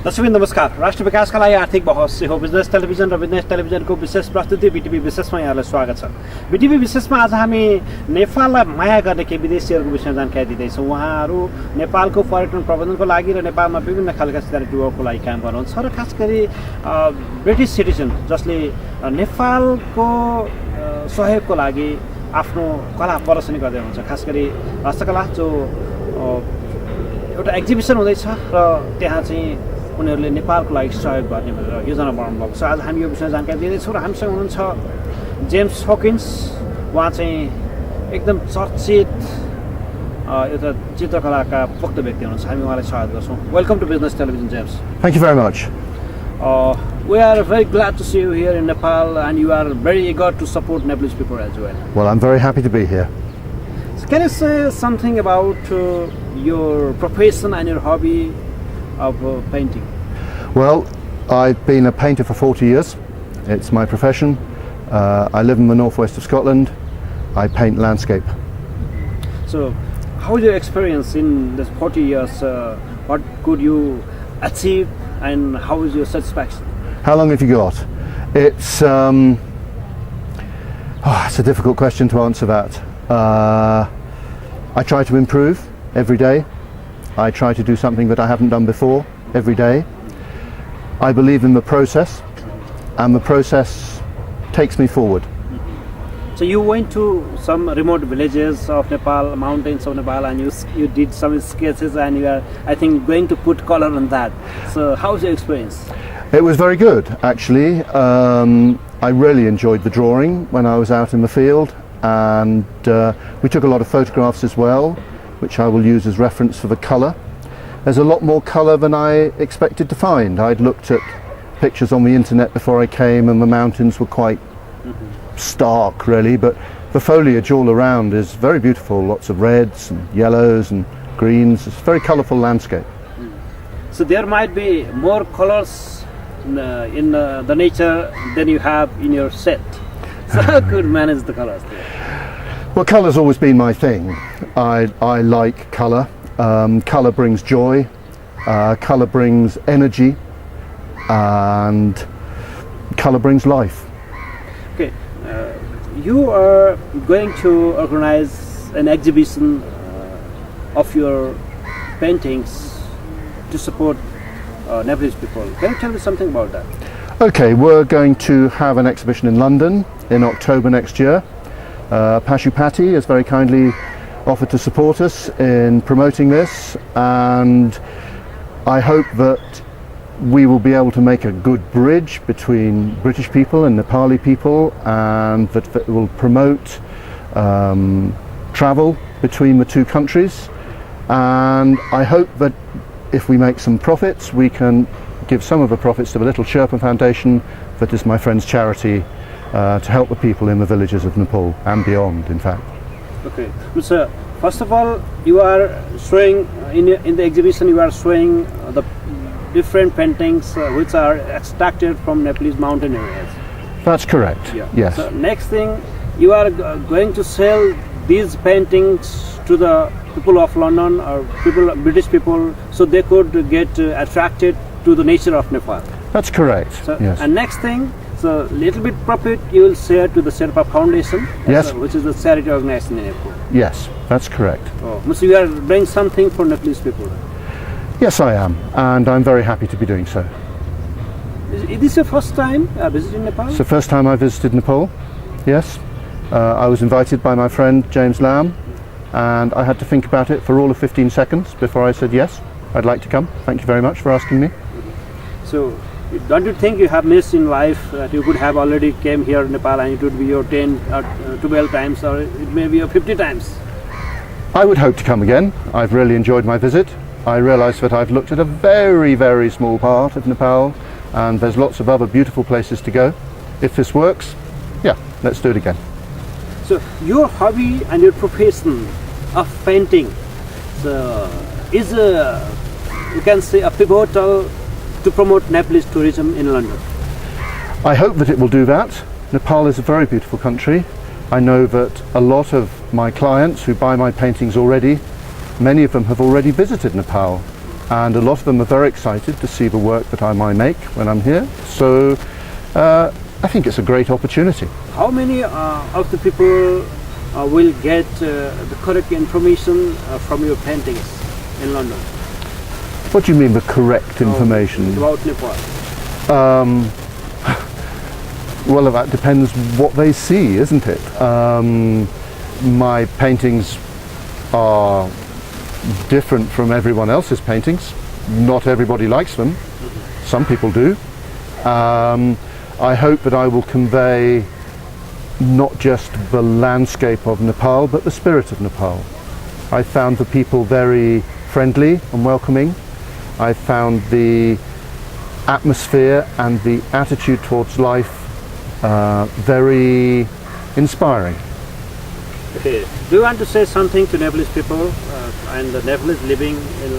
दर्शकवृन्द नमस्कार। राष्ट्र विकासका लागि आर्थिक बहस हो बिजनेस टेलिभिजन र बिजनेस टेलिभिजनको विशेष प्रस्तुति बीटीवी विशेषमा यहाँलाई स्वागत छ। बीटीवी विशेषमा आज हामी नेपाललाई माया गर्ने केही विदेशीहरूको विषयमा जानकारी दिँदैछौँ। उहाँहरू नेपालको पर्यटन प्रबन्धनको लागि र नेपालमा विभिन्न खालका सिधारी टुरको लागि काम गर्नुहुन्छ र खास गरी ब्रिटिस सिटिजन जसले नेपालको सहयोगको लागि आफ्नो कला प्रदर्शनी गर्दै हुनुहुन्छ। खास गरी हस्तकला जो एउटा एक्जिबिसन हुँदैछ र त्यहाँ चाहिँ उनीहरूले नेपालको लागि सहयोग गर्ने भनेर योजना बनाउनु भएको छ। आज हामी यो विषयमा जानकारी दिँदैछौँ र हामीसँग हुनुहुन्छ जेम्स हकिन्स। उहाँ चाहिँ एकदम चर्चित एउटा चित्रकलाका पोख्त व्यक्ति हुनुहुन्छ। हामी उहाँलाई स्वागत गर्छौँ। Welcome to business television James. Thank you very much. We are very glad to see you here in Nepal, and you are very eager to support Nepalese people as well. Well, I'm very happy to be here. So can you say something about your profession and your hobby of painting? Well, I've been a painter for 40 years. It's my profession. I live in the northwest of Scotland. I paint landscape. So, how is your experience in this 40 years? What could you achieve, and how is your satisfaction? How long have you got? It's a difficult question to answer that. I try to improve every day. I try to do something that I haven't done before every day. I believe in the process, and the process takes me forward. So you went to some remote villages of Nepal, mountains of Nepal, and you did some sketches, and you are, I think, going to put color on that. So how's your experience? It was very good, actually. I really enjoyed the drawing when I was out in the field, and we took a lot of photographs as well, which I will use as reference for the colour. There's a lot more colour than I expected to find. I'd looked at pictures on the internet before I came, and the mountains were quite stark, really, but the foliage all around is very beautiful. Lots of reds and yellows and greens. It's a very colourful landscape. So there might be more colours in the nature than you have in your set. So how could you manage the colours there? Well, colour's always been my thing. I like colour. Colour brings joy, colour brings energy, and colour brings life. Okay, you are going to organize an exhibition of your paintings to support Nepalese people. Can you tell me something about that? Okay, we're going to have an exhibition in London in October next year. Pashupati has very kindly offered to support us in promoting this, and I hope that we will be able to make a good bridge between British people and Nepali people, and that it will promote travel between the two countries. And I hope that if we make some profits, we can give some of the profits to the Little Sherpa Foundation, that is my friend's charity, to help the people in the villages of Nepal and beyond, in fact. Okay, so first of all, you are showing in the exhibition, you are showing the different paintings which are extracted from Nepalese mountain areas. That's correct. Yeah. Yes. So next thing, you are going to sell these paintings to the people of London or British people, so they could get attracted to the nature of Nepal. That's correct. So, yes. and next thing, so little bit profit you will share to the Sherpa Foundation, yes, which is a charity organization in Nepal. Yes, that's correct. Oh, so you are doing something for Nepalese people. Yes, I am, and I'm very happy to be doing so. Is this your first time visiting Nepal? It's the first time I visited Nepal, yes. I was invited by my friend James Lamb, and I had to think about it for all of 15 seconds before I said yes, I'd like to come. Thank you very much for asking me. So, don't you think you have missed in life that you could have already came here in Nepal, and it would be your 10 or 12 times, or it may be your 50 times? I would hope to come again. I've really enjoyed my visit. I realise that I've looked at a very, very small part of Nepal, and there's lots of other beautiful places to go. If this works, yeah, let's do it again. So your hobby and your profession of painting is, you can say, a pivotal to promote Nepalese tourism in London. I hope that it will do that. Nepal is a very beautiful country. I know that a lot of my clients who buy my paintings already, many of them have already visited Nepal. and a lot of them are very excited to see the work that I might make when I'm here. So I think it's a great opportunity. How many of the people will get the correct information from your paintings in London? What do you mean the correct information? About Nepal. Well, that depends what they see, isn't it? My paintings are different from everyone else's paintings. Not everybody likes them. Some people do. I hope that I will convey not just the landscape of Nepal, but the spirit of Nepal. I found the people very friendly and welcoming. I found the atmosphere and the attitude towards life very inspiring. Okay. Do you want to say something to Nepalese people and the Nepalese living in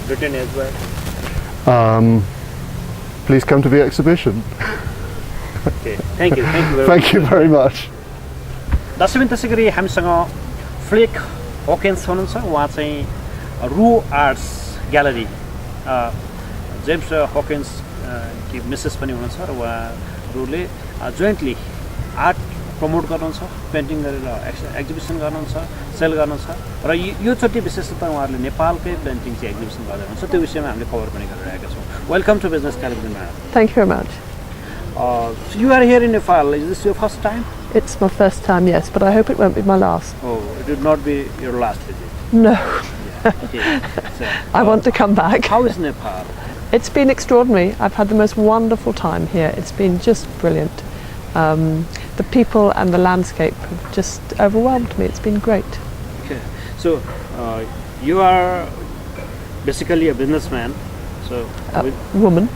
Britain as well? Please come to the exhibition. Okay. Thank you. Thank you very much. Thank you very much. दर्शकबिन त्यसै गरी हामीसँग flake Hawkins हुनुहुन्छ उहाँ चाहिँ रू arts gallery James Hawkins की Mrs पनि हुनुहुन्छ र उहाँहरूले जोइन्टली आर्ट प्रमोट गर्नुहुन्छ पेन्टिङ गरेर एक्जिबिसन गर्नुहुन्छ सेल गर्नुहुन्छ र योचोटि विशेषतः उहाँहरूले नेपालकै पेन्टिङ चाहिँ एक्जिबिसन गर्दै हुनुहुन्छ त्यो विषयमा हामीले कभर पनि गरिरहेका छौँ वेलकम टु बिजनेस टेलिभिजनमा Thank you very much. So you are here in Nepal. Is this your first time? It's my first time, yes, but I hope it won't be my last. Oh, it would not be your last visit. No, Yeah. Okay. So, I want to come back. how is Nepal? It's been extraordinary. I've had the most wonderful time here. It's been just brilliant. The people and the landscape have just overwhelmed me. It's been great. Okay. So you are basically a businessman. So Woman.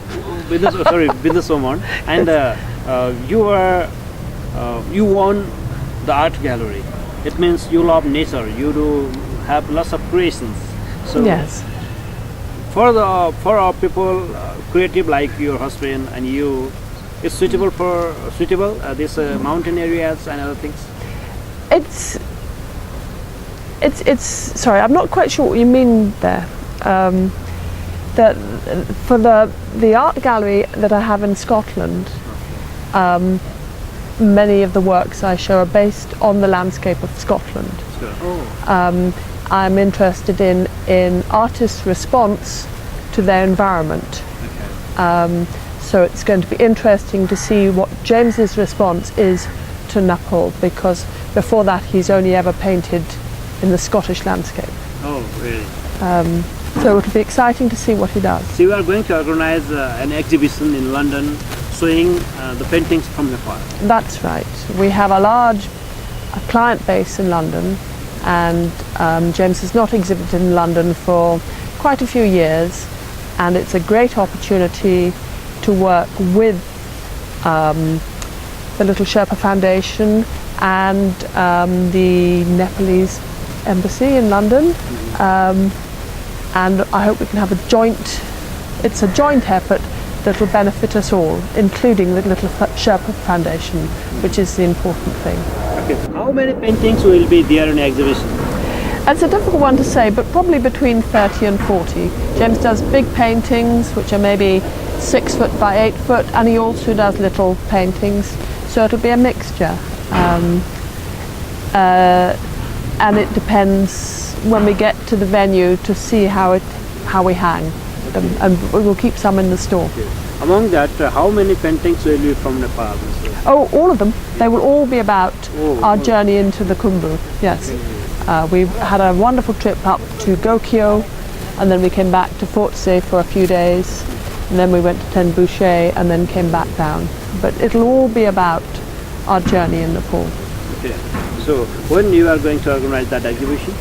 businesswoman, and you own the art gallery. It means you love nature. You do have lots of creations. So Yes. for our people creative like your husband and you, it's suitable these mountain areas and other things. It's sorry, I'm not quite sure what you mean there. For the art gallery that I have in Scotland, many of the works I show are based on the landscape of Scotland. I'm interested in artists' response to their environment. Okay. So it's going to be interesting to see what James's response is to Nepal, because before that he's only ever painted in the Scottish landscape. Oh, really? So it'll be exciting to see what he does. So you are going to organize an exhibition in London showing the paintings from Nepal. That's right. We have a large client base in London, and James has not exhibited in London for quite a few years, and it's a great opportunity to work with the Little Sherpa Foundation and the Nepalese Embassy in London. And I hope we can have it's a joint effort that will benefit us all, including the Little Sherpa Foundation, which is the important thing. Okay. How many paintings will be there in the exhibition? It's a difficult one to say, but probably between 30 and 40. James does big paintings, which are maybe 6 foot by 8 foot, and he also does little paintings, so it'll be a mixture. And it depends when we get to the venue to see how we hang, and we will keep some in the store. Okay. Among that, how many paintings will be from Nepal? Oh, all of them. They will all be about our journey into the Khumbu. Yes. We had a wonderful trip up to Gokyo, and then we came back to Fortsey for a few days, and then we went to Ten Boucher and then came back down. But it'll all be about our journey in Nepal. Okay. So when you are going to organize that exhibition?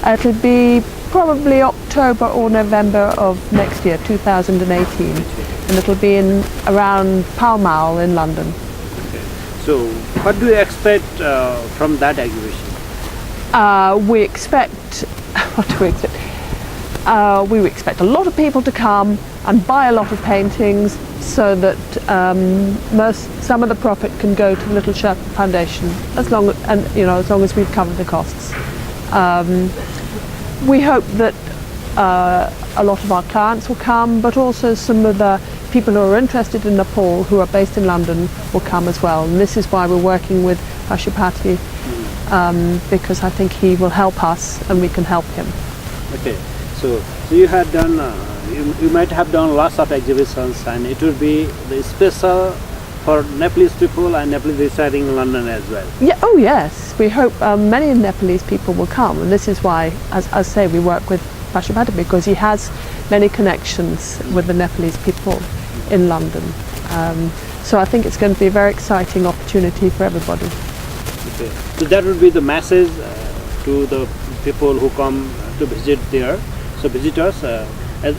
It'll be probably October or November of next year, 2018, and it'll be in around Pall Mall in London. Okay. So what do you expect from that exhibition? We expect what do we expect? We expect a lot of people to come and buy a lot of paintings, so that some of the profit can go to the Little Sherpa Foundation, as long as we've covered the costs. We hope that a lot of our clients will come, but also some of the people who are interested in Nepal who are based in London will come as well. And this is why we're working with Pashupati, because I think he will help us and we can help him. Okay, so you had done, you might have done lots of exhibitions, and it will be the special for Nepalese people and Nepalese residing in London as well. Yeah. Oh yes, we hope many Nepalese people will come, and this is why, as I say, we work with Pashupati because he has many connections with the Nepalese people in London. So I think it's going to be a very exciting opportunity for everybody. Okay. So that would be the message to the people who come to visit there. So visitors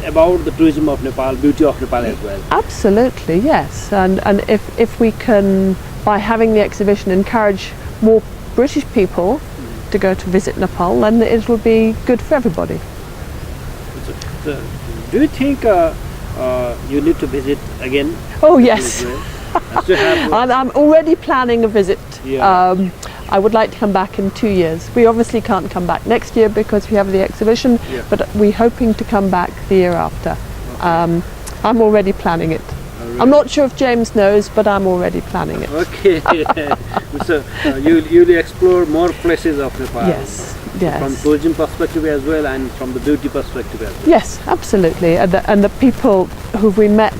about the tourism of Nepal, beauty of Nepal as well. Absolutely, yes. And if we can, by having the exhibition, encourage more British people to go to visit Nepal, then it will be good for everybody. So, do you think you need to visit again? Oh yes. To have, I'm already planning a visit. Yeah. I would like to come back in 2 years. We obviously can't come back next year because we have the exhibition, yeah. but we're hoping to come back the year after. Okay. I'm already planning it. Really? I'm not sure if James knows, but I'm already planning it. Okay. So you'll explore more places of Nepal. Yes, yes. From tourism perspective as well, and from the beauty perspective as well. Yes, absolutely. And the people who we met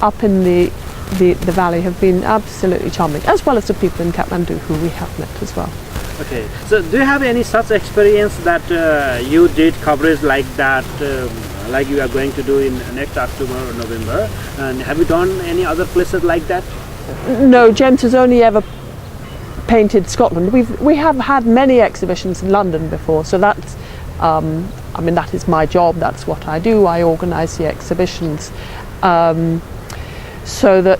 up in the valley have been absolutely charming, as well as the people in Kathmandu who we have met as well. Okay. So do you have any such experience that you did coverage like that, like you are going to do in next October or November? And have you done any other places like that? No, James has only ever painted Scotland. We have had many exhibitions in London before, so that's I mean, that is my job. That's what I do. I organise the exhibitions. So that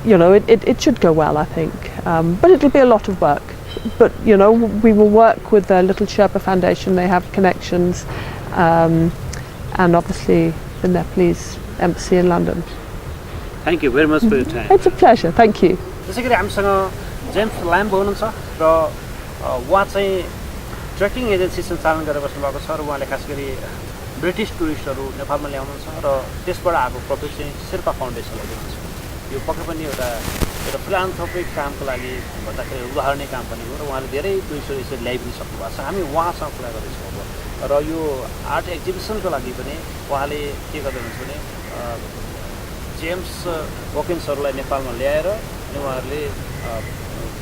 you know, it should go well, I think, but it'll be a lot of work. But you know, we will work with the Little Sherpa Foundation. They have connections, and obviously the Nepalese Embassy in London. Thank you very much for your time. It's a pleasure. Thank you. त्यसै गरी हामीसँग James ल्याम्ब हुनुहुन्छ र उहाँ चाहिँ trekking agency सञ्चालन गरेर बस्नुभएको छ र उहाँले खास गरी ब्रिटिस टुरिस्टहरू नेपालमा ल्याउनुहुन्छ र त्यसबाट आएको प्रफिट चाहिँ शेर्पा फाउन्डेसनलाई दिनुहुन्छ। यो पक्कै पनि एउटा फिलान्थ्रोपिक कामको लागि भन्दाखेरि उदाहरणीय काम पनि हो र उहाँले धेरै टुरिस्टहरू यसरी ल्याइ पनि सक्नु भएको छ। हामी उहाँसँग कुरा गर्दैछौँ अब, र यो आर्ट एक्जिबिसनको लागि पनि उहाँले के गर्दै हुनुहुन्छ भने जेम्स वकिन्सहरूलाई नेपालमा ल्याएर अनि उहाँहरूले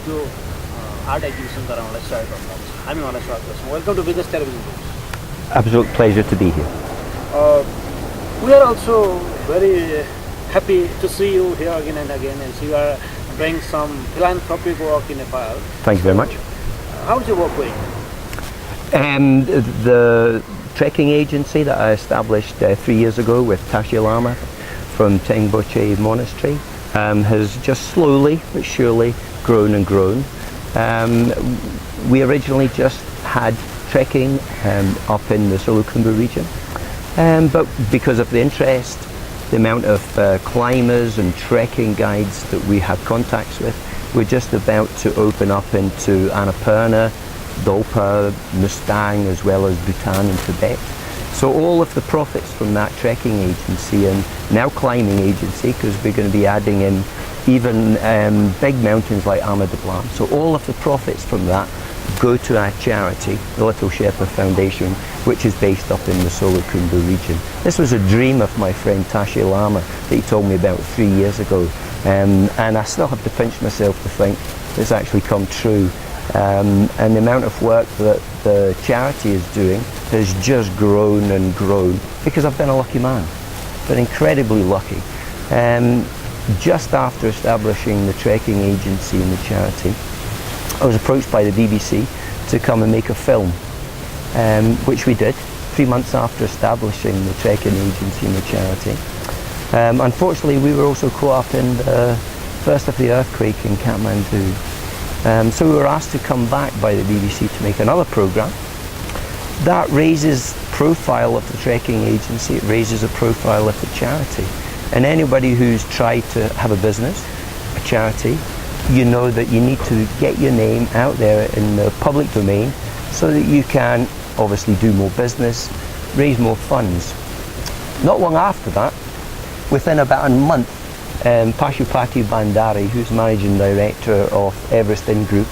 त्यो आर्ट एक्जिबिसन गराउनलाई सहयोग गर्नुहुन्छ। हामी उहाँलाई स्वागत गर्छौँ। Welcome to business television. Absolute pleasure to be here. We are also very happy to see you here again and again, and so you are doing some philanthropic work in Nepal. Thank you very much. How is your work going? The trekking agency that I established 3 years ago with Tashi Lama from Tengboche Monastery has just slowly but surely grown and grown. We originally just had trekking up in the Solukhumbu region, but because of the interest, the amount of climbers and trekking guides that we have contacts with, we're just about to open up into Annapurna, Dolpa, Mustang, as well as Bhutan and Tibet. So all of the profits from that trekking agency and now climbing agency, because we're going to be adding in even big mountains like Amadablam, so all of the profits from that go to our charity, the Little Sherpa Foundation, which is based up in the Solukhumbu region. This was a dream of my friend Tashi Lama that he told me about 3 years ago, and I still have to pinch myself to think it's actually come true. And the amount of work that the charity is doing has just grown and grown because I've been a lucky man, been incredibly lucky. Just after establishing the trekking agency and the charity, I was approached by the BBC to come and make a film, which we did 3 months after establishing the trekking agency and the charity. Unfortunately, we were also caught up in the first of the earthquake in Kathmandu. So we were asked to come back by the BBC to make another programme. That raises profile of the trekking agency, it raises a profile of the charity. And anybody who's tried to have a business, a charity, you know that you need to get your name out there in the public domain so that you can obviously do more business, raise more funds. Not long after that, within about a month, Pashupati Bandari, who's managing director of Everest Inn Group,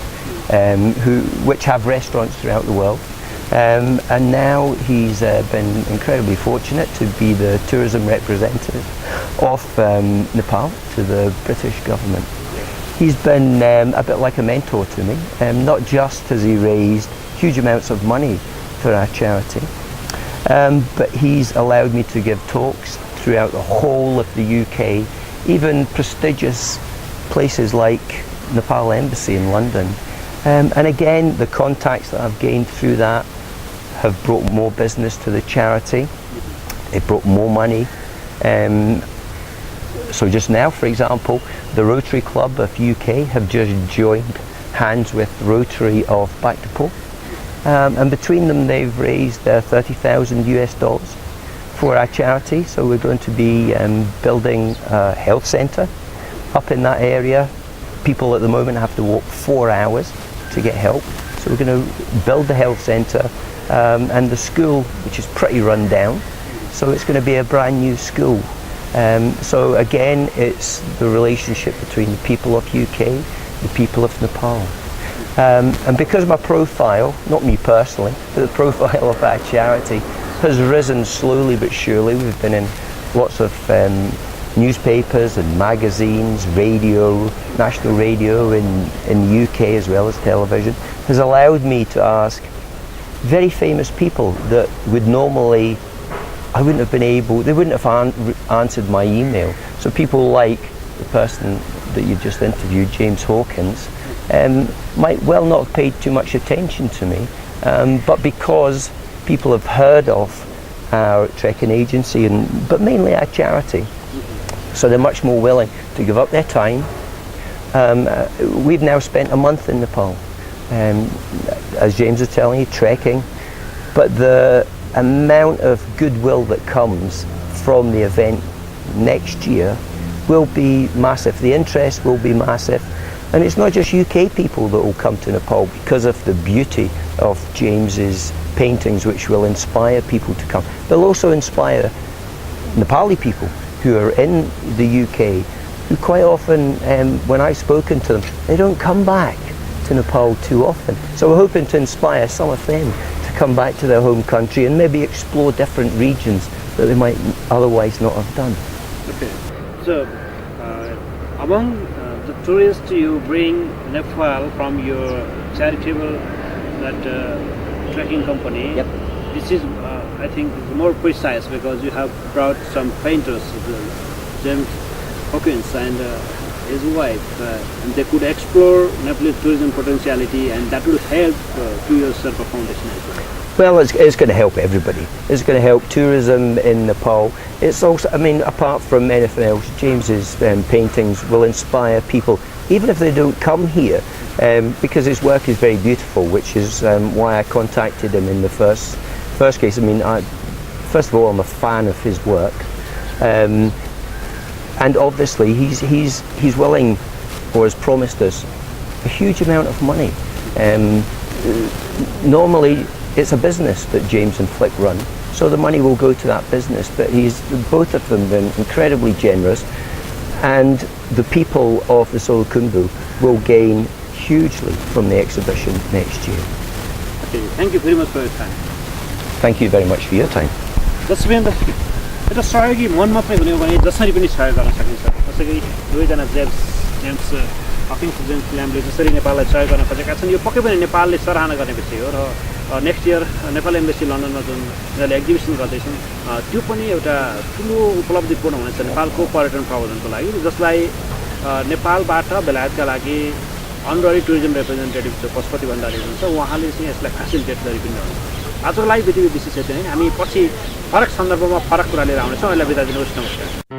which have restaurants throughout the world, and now he's been incredibly fortunate to be the tourism representative of Nepal to the British government. He's been a bit like a mentor to me. Not just has he raised huge amounts of money for our charity, but he's allowed me to give talks throughout the whole of the UK, even prestigious places like Nepal Embassy in London. And again, the contacts that I've gained through that have brought more business to the charity. It brought more money. So just now, for example, the Rotary Club of UK have just joined hands with Rotary of Bhaktapur. And between them they've raised $30,000 US for our charity. So we're going to be building a health centre up in that area. People at the moment have to walk 4 hours to get help. So we're going to build the health centre and the school, which is pretty run down. So it's going to be a brand new school. So again, it's the relationship between the people of UK, the people of Nepal. And because my profile, not me personally, but the profile of our charity has risen slowly but surely. We've been in lots of newspapers and magazines, radio, national radio in the UK as well as television, has allowed me to ask very famous people that would normally, I wouldn't have been able, they wouldn't have answered my email. So people like the person that you just interviewed, James Hawkins, might well not have paid too much attention to me, but because people have heard of our trekking agency, but mainly our charity, so they're much more willing to give up their time. We've now spent a month in Nepal, as James was telling you, trekking, but the amount of goodwill that comes from the event next year will be massive. The interest will be massive, and it's not just UK people that will come to Nepal because of the beauty of James's paintings, which will inspire people to come. They'll also inspire Nepali people who are in the UK, who quite often, when I've spoken to them, they don't come back to Nepal too often. So we're hoping to inspire some of them to come back to their home country and maybe explore different regions that they might otherwise not have done. Okay, so among the tourists you bring Nepal from your charitable trekking company, Yep. This is I think more precise because you have brought some painters, James Hawkins and his wife, and they could explore Nepalese tourism potentiality, and that will help to your Sherpa Foundation as well. Well, it's going to help everybody. It's going to help tourism in Nepal. It's also, I mean, apart from anything else, James's paintings will inspire people, even if they don't come here, because his work is very beautiful, which is why I contacted him in the first case. I mean, first of all, I'm a fan of his work, and obviously he's willing, or has promised us, a huge amount of money. Normally, it's a business that James and Flick run, so the money will go to that business, but both of them been incredibly generous, and the people of the Solukhumbu will gain hugely from the exhibition next year. Okay, thank you very much for your time. Thank you very much for your time. दर्शकवृन्द, एउटा सहयोगी मन मात्रै हुने हो भने जसरी पनि सहयोग गर्न सकिन्छ। जस्तै कि दुवैजना जेम्स हकिन्स जेम्स ल्याम्बले जसरी नेपाललाई सहयोग गर्न खोजेका छन्, यो पक्कै पनि नेपालले सराहना गर्ने विषय हो। र नेक्स्ट इयर नेपाल एम्बेसी लन्डनमा जुन उनीहरूले एक्जिबिसन गर्दैछन्, त्यो पनि एउटा ठुलो उपलब्धिपूर्ण हुनेछ नेपालको पर्यटन प्रवर्धनको लागि, जसलाई नेपालबाट बेलायतका लागि अनररी टुरिज्म रिप्रेजेन्टेटिभ जो पशुपति भण्डारी हुनुहुन्छ, उहाँले चाहिँ यसलाई फेसिलिटेट गरिदिनु हुन्छ। आजको लागि BTV विशेष यति नै। हामी पछि फरक सन्दर्भमा फरक कुरा लिएर आउनेछौँ। अहिले बिदा दिनुहोस्, नमस्कार।